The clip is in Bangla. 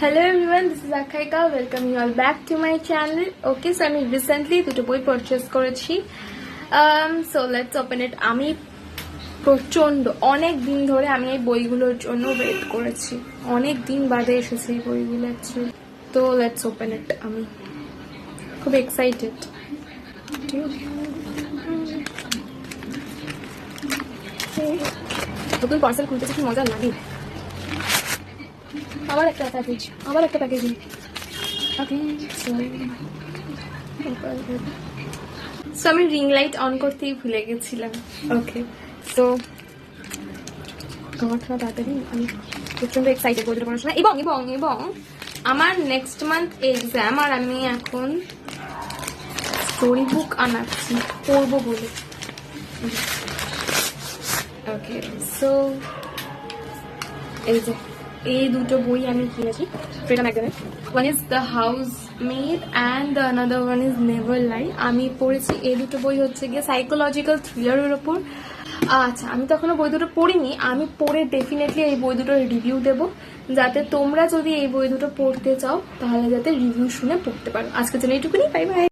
Hello everyone, this is Akaika. Welcome you all back to my channel. Okay, so আমি recently দুটো বই purchase করেছি. So let's open it. আমি প্রচন্ড অনেক দিন ধরে আমি এই বইগুলোর জন্য ওয়েট করেছি. অনেক দিন বাদে এসেছে এই বইগুলো অ্যাকচুয়ালি. তো let's open it. আমি খুব এক্সাইটেড. নতুন পার্সেল খুলতে কি মজা লাগে. আবার একটা প্যাকেজিং. ওকে, সো আমি রিং লাইট অন করতেই ভুলে গেছিলাম. ওকে, সো তাড়াতাড়ি আমি প্রচন্ড এক্সাইটেড বইটা পড়াশোনা এবং এবং এবং আমার নেক্সট মান্থ এক্সাম, আর আমি এখন স্টোরি বুক আনাচ্ছি পড়বো বলে. ওকে, সো এই যে এই দুটো বই আমি কিনেছি ফ্রিডম ম্যাগাজিনের. One is the house made and the another one is never লাই. আমি পড়েছি এই দুটো বই হচ্ছে গিয়ে সাইকোলজিক্যাল থ্রিলারের ওপর. আচ্ছা, আমি তো এখনো বই দুটো পড়িনি. আমি পড়ে ডেফিনেটলি এই বই দুটোর রিভিউ দেবো, যাতে তোমরা যদি এই বই দুটো পড়তে চাও তাহলে যাতে রিভিউ শুনে পড়তে পারো. আজকের জন্য এইটুকুনি. Bye bye.